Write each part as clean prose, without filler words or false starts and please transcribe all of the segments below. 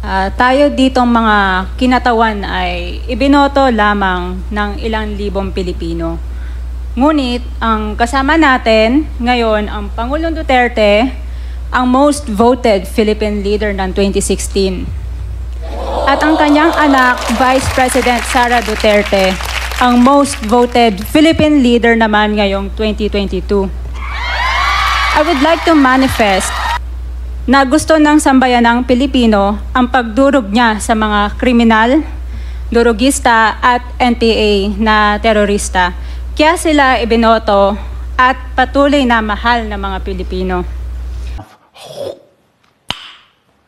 Tayo ditong mga kinatawan ay ibinoto lamang ng ilang libong Pilipino. Ngunit ang kasama natin ngayon ang Pangulong Duterte, ang most voted Philippine leader ng 2016. At ang kanyang anak, Vice President Sara Duterte, ang most voted Philippine leader naman ngayong 2022. I would like to manifest na gusto ng sambayanang Pilipino ang pagdurog niya sa mga kriminal, durugista at NPA na terorista. Kaya sila ibinoto at patuloy na mahal ng mga Pilipino.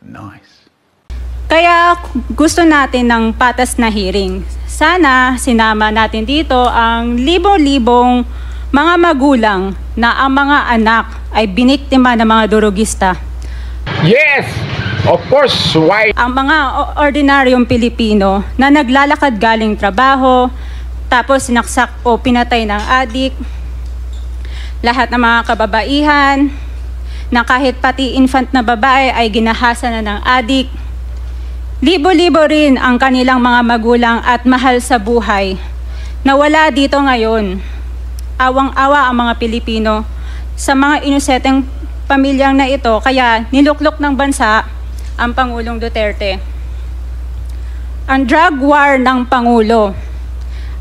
Nice. Kaya gusto natin ng patas na hearing. Sana sinama natin dito ang libo-libong mga magulang na ang mga anak ay biniktima ng mga durugista. Yes! Of course, why? Ang mga ordinaryong Pilipino na naglalakad galing trabaho, tapos sinaksak o pinatay ng adik, lahat ng mga kababaihan, na kahit pati infant na babae ay ginahasa na ng adik. Libo-libo rin ang kanilang mga magulang at mahal sa buhay na wala dito ngayon. Awang-awa ang mga Pilipino sa mga inuseteng pamilyang na ito, kaya niluklok ng bansa ang Pangulong Duterte. Ang drug war ng Pangulo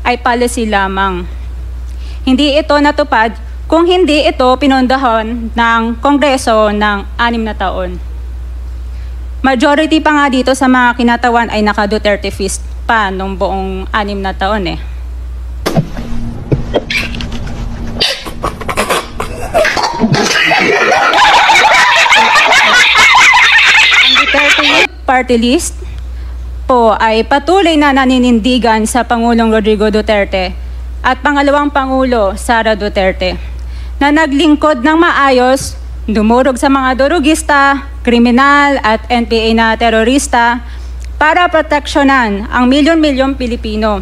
ay policy lamang. Hindi ito natupad kung hindi ito pinondohan ng Kongreso ng 6 na taon. Majority pa nga dito sa mga kinatawan ay naka-Duterte fist pa nung buong 6 na taon eh. Duterte Youth Party List po ay patuloy na naninindigan sa Pangulong Rodrigo Duterte at pangalawang Pangulo Sara Duterte na naglingkod ng maayos, dumurog sa mga durugista, kriminal at NPA na terorista para proteksyonan ang milyon-milyong Pilipino.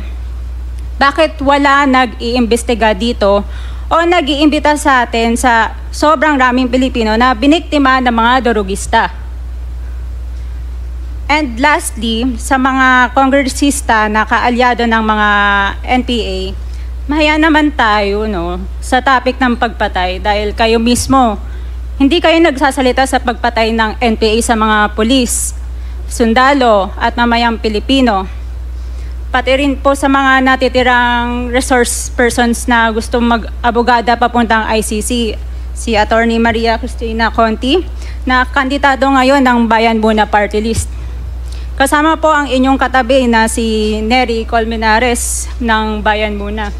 Bakit wala nag-iimbestiga dito o nag-iimbita sa atin sa sobrang raming Pilipino na biniktima ng mga durugista? And lastly, sa mga kongresista na kaalyado ng mga NPA, mahaya naman tayo sa topic ng pagpatay dahil kayo mismo, hindi kayo nagsasalita sa pagpatay ng NPA sa mga pulis, sundalo at mamayang Pilipino. Pati rin po sa mga natitirang resource persons na gusto mag-abogada papuntang ICC, si Attorney Maria Cristina Conti, na kandidato ngayon ng Bayan Muna Party List. Kasama po ang inyong katabi na si Nery Colmenares ng Bayan Muna.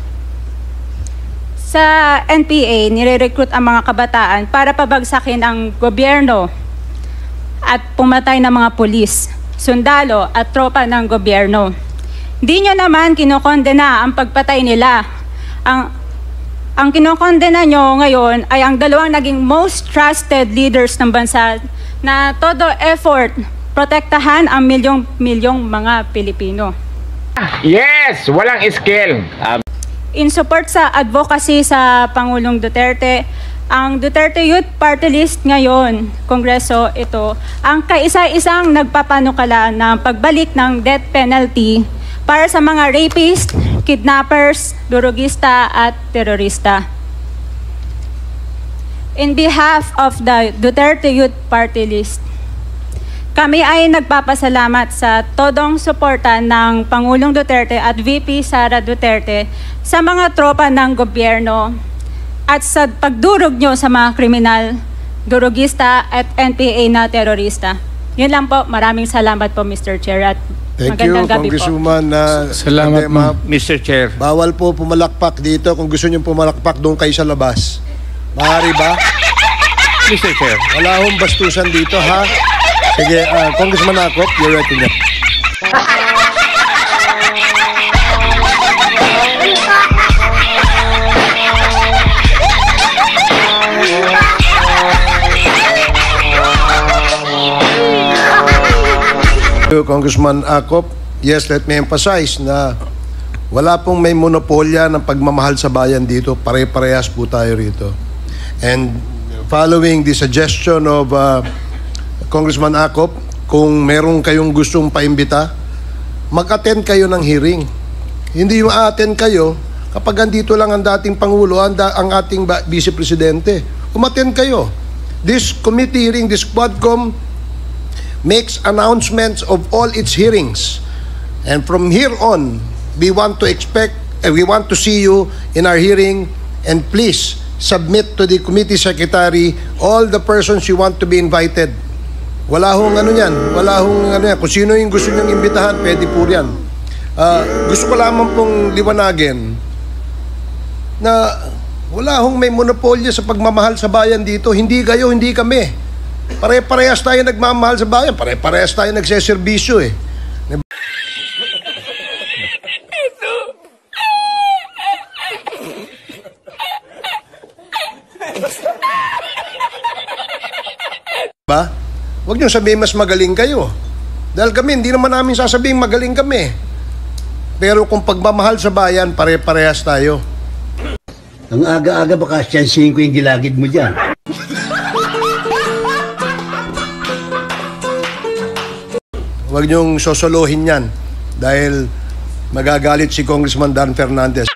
Sa NPA, nire-recruit ang mga kabataan para pabagsakin ang gobyerno at pumatay ng mga pulis, sundalo at tropa ng gobyerno. Di nyo naman kinokondena ang pagpatay nila. Ang kinokondena nyo ngayon ay ang dalawang naging most trusted leaders ng bansa na todo effort protektahan ang milyong-milyong mga Pilipino. Yes! Walang skill. In support sa advocacy sa Pangulong Duterte, ang Duterte Youth Party List ngayon, Kongreso ito, ang kaisa-isang nagpapanukala ng pagbalik ng death penalty para sa mga rapist, kidnappers, durugista at terorista. In behalf of the Duterte Youth Party List, kami ay nagpapasalamat sa todong suporta ng Pangulong Duterte at VP Sara Duterte sa mga tropa ng gobyerno at sa pagdurog nyo sa mga kriminal, durugista at NPA na terorista. Yun lang po. Maraming salamat po, Mr. Chair. At thank you, Congresswoman. Salamat, Mr. Chair. Bawal po pumalakpak dito. Kung gusto nyo pumalakpak, doon kayo sa labas. Maaari ba? Mr. Chair. Wala akong bastusan dito, ha? Sige, Congressman Acop, you're right in there. Congressman Acop, yes, let me emphasize na wala pong may monopolya ng pagmamahal sa bayan dito. Pare-parehas po tayo rito. And following the suggestion of Congressman Acop, kung meron kayong gustong paimbita, mag-attend kayo ng hearing. Hindi yung attend kayo kapag andito lang ang dating Pangulo, ang ating Vice Presidente. Umattend kayo. This committee hearing, this Quadcom, makes announcements of all its hearings. And from here on, we want to see you in our hearing, and please submit to the committee secretary all the persons you want to be invited. Wala hong ano yan. Wala hong ano yan. Kung sino yung gusto nyong imbitahan, pwede po yan. Gusto ko lamang pong liwanagin na wala hong may monopolya sa pagmamahal sa bayan dito. Hindi kayo, hindi kami. Pare-parehas tayo nagmamahal sa bayan. Pare-parehas tayo nagseserbisyo eh. Ba? Huwag niyo sabihin mas magaling kayo. Dahil kami, hindi naman namin sasabihin magaling kami. Pero kung pagmamahal sa bayan, pare-parehas tayo. Ang aga-aga baka siyansihin ko yung gilagid mo dyan. Huwag niyong sosolohin yan dahil magagalit si Congressman Dan Fernandez.